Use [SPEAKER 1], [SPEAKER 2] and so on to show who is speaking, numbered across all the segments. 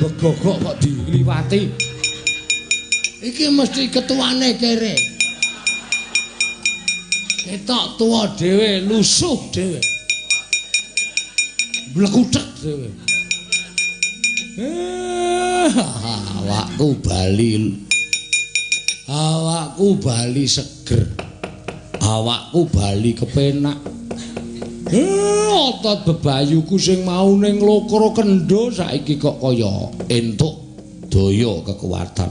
[SPEAKER 1] begogok kok diliwati. Iki mesti ketuane kere. Ketok tua dhewe, lusuh dhewe. Blekutek dhewe. Awakku bali seger. Awakku bali kepenak. Otot bebayuku sing mau ning Lokro Kendho saiki kok kaya entuk daya kekuatan.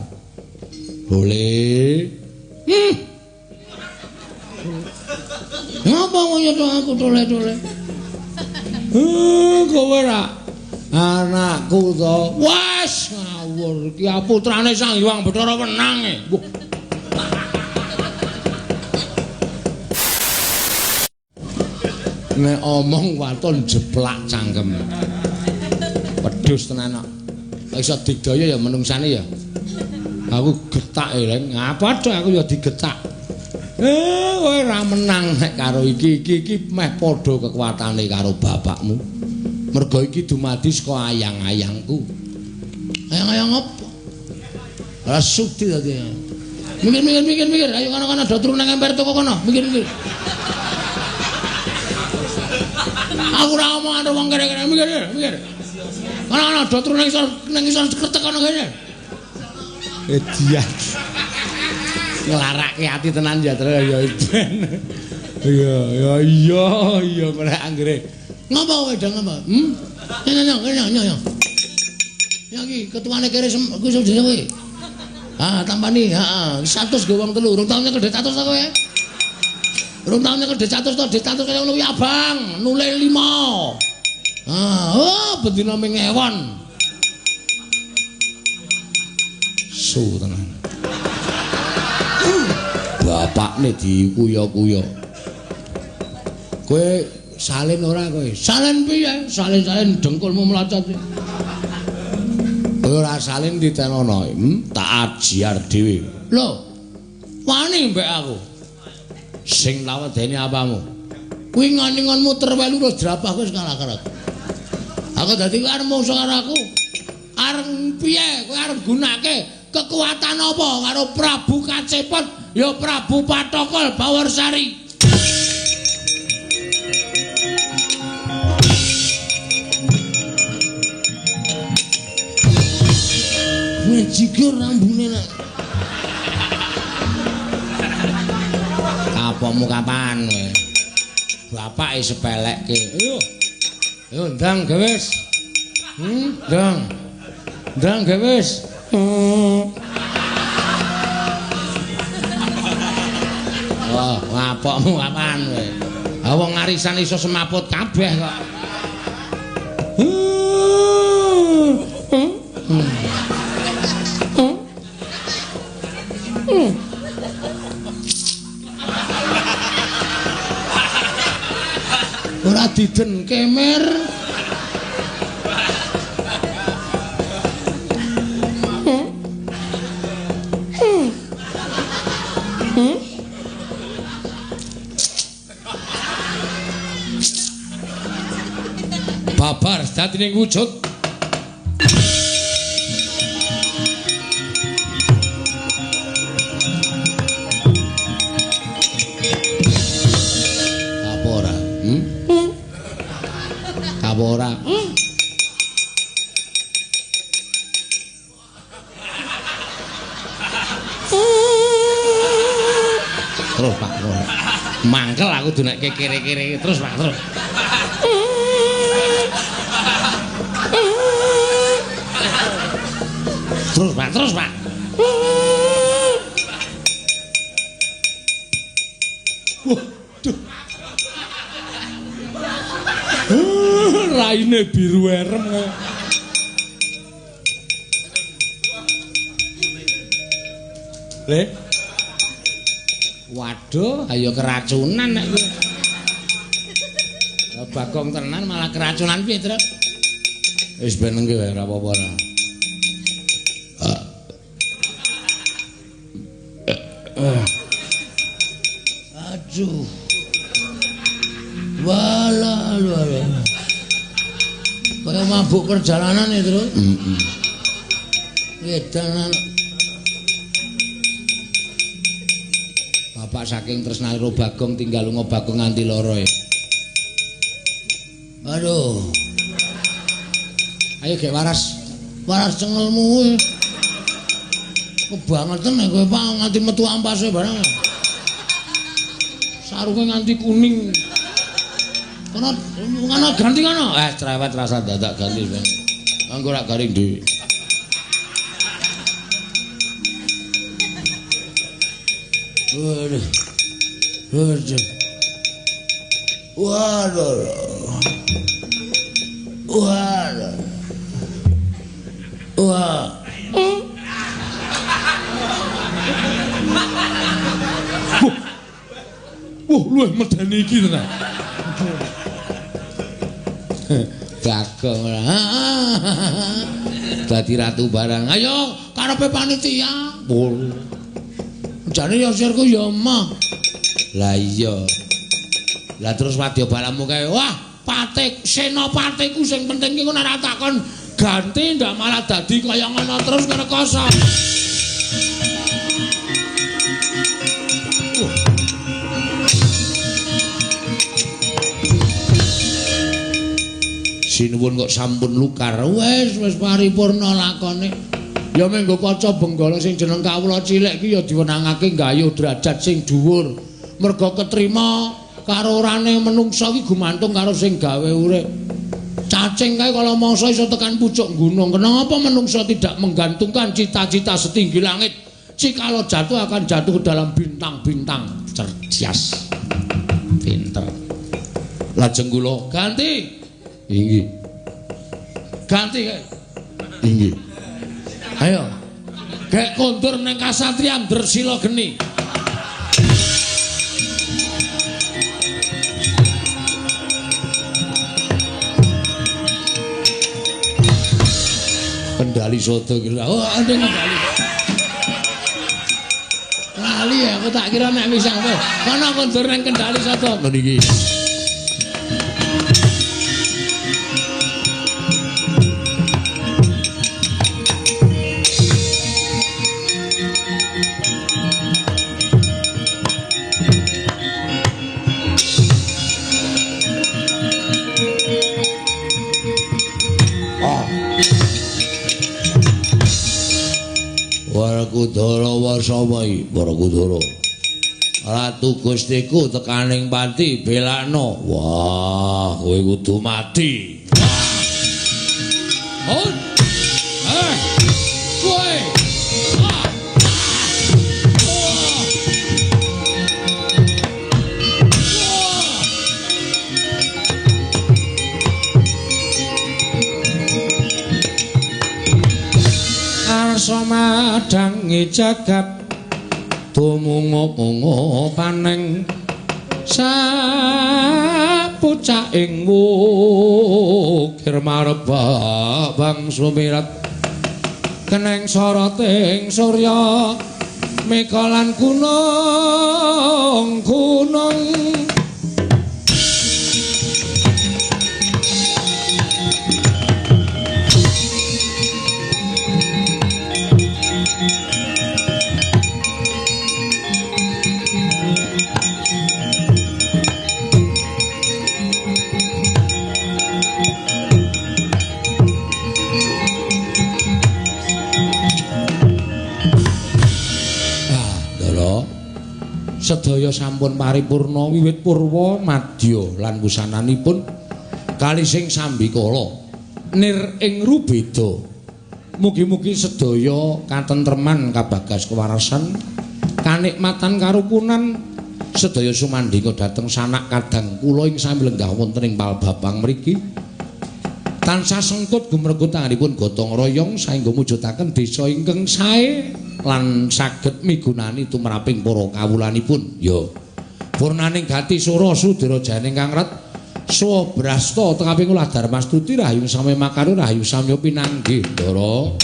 [SPEAKER 1] Boleh. Ngapa ngono aku tole-tole? Kowe ra anakku to. Wes ngawur iki putrane Sang Hyang Bathara Wenang e. Nek omong waton jeplak cangkem. Wedhus tenan kok. Iso digdaya ya menungsane ya. Aku getak e, Leng. Apa tok aku ya digetak. Kowe ra menang nek karo iki meh padha kekuatane karo bapakmu. Mergo iki dumadi saka ayang-ayangku. Ayang-ayang apa? Ora sudi dadi. Mikir. Ayo kana-kana do turu nang emper toko kono. Mikir. Aku ora ngomong karo wong kere-kere, mikir. Kana-kana do turu nang isor kretek kono kene. Edian. Nglarake ati tenan ya terus ya ben. Iya ora anggere. Ngapa kowe dang ngapa? Nyo. Ya iki ketuane kere ku iso dhewe. Tampani, 100 go wong 3. Urung tau nyekel 100 ta kowe? Urung tau nyekel 100 to, 100 kaya ngono kuwi abang, nule 5. Bendina ming ewon. Su tenan. Bapakne dikuya-kuya. Kowe salin ora kowe? Salin piye? Salin dengkulmu mlacot. Ora salin ditenono, tak ajiar dhewe. Lho, wani mbek aku. Sing lawedeni apamu? Kuwi ngon-ngon muter welu terus drapah kowe kalah karo aku. Aku dadi arep musuh karo aku. Arep piye? Kowe arep gunake kekuatan apa karo Prabu Kacepet? Ya Prabu Patokol Bawarsari. Jigur rambune nak. Kapomu kapan kowe? Bapake sepelekke. Ayo ndang gewis. Ndang gewis. Apokmu kapan kowe? Wong arisan iso semaput kabeh kok. Ora diden kemer. Babar dadi ning wujud. Apa ora? Terus Pak, terus. Mangkel aku dunekke kere-kere terus Pak, terus. Terus Pak. Waduh. Raine biru erem. Le. Waduh, ayo keracunan nek kowe. Bagong tenan malah keracunan piye, Truk? Wis benengke wae ora apa-apa ora. Aduh. Wala. Kaya mabuk perjalanan ya, Truk. Edan. Bapak saking tresnane karo Bagong tinggal lunga Bagong nganti lara e. Aduh. Ayo gek waras. Waras cengelmu. Kebangetan nek kowe Pak nganti metu ampase barang. Sarunge nganti kuning. Kono ganti kono. Cerewet rasa dadak ganti. Anggo rak garing dhewe. Waduh. Waduh. Waduh. Waduh. Wah. Luwih medeni iki tenan. Bagong. Dadi ratu barang. Ayo karepe panitia. Jane ya sirku ya emah. Lah iya. Lah terus wadya balamu kae. Wah, Patik, senopatiku sing penting ki nek takon ganti ndak malah dadi kaya ngono terus ngrekoso. Sinuwun kok sampun lukar. Wis paripurna lakone. Ya menggo kaca benggala sing jeneng kawula cilik ki ya diwenangake nggayuh derajat sing dhuwur. Merga ketrima karo orane menungsa ki gumantung karo sing gawe urip. Cacing kae kala mangsa iso tekan pucuk gunung. Kenapa menungsa tidak menggantungkan cita-cita setinggi langit? Jikalau jatuh akan jatuh ke dalam bintang-bintang. Cerdas. Pinter. Lajeng kula ganti. Inggih. Ganti kae. Inggih. Ayo. Gek kondur ning kasatriyan Dresila geni. Kendali soto kira. Oh, ada kendali. Lali ya, aku tak kira nek misang kowe. Kono kondur ning kendali soto. Ngono iki. Warakudara wasawai Warakudara Ratu Gustiku tekaning pati belakno. Wah, kowe kudu mati. Wah. Kowe. Madangi jagat tumungo-mungo paneng sapucaing wukir mareba bang sumirat keneng soroting surya mekalan gunung sedaya sampun paripurna wiwit purwa madya lan wusananipun kali sing sambikala nir ing rubeda. Mugi-mugi sedaya katentreman kabagas kewarasan kanikmatan karukunan sedaya sumandhinga dhateng sanak kadang kula ing sami lenggah wonten ing palbabang mriki tansah sengkut gumregut tanganipun gotong royong saengga mujudaken desa ingkang sae lan saged migunani tumraping para kawulanipun. Ya. Purnaning gati sura sudira janing kang ret saha brasta tengaping ulah Darmastuti rahayu sami makaru rahayu samya pinanggih Ndara.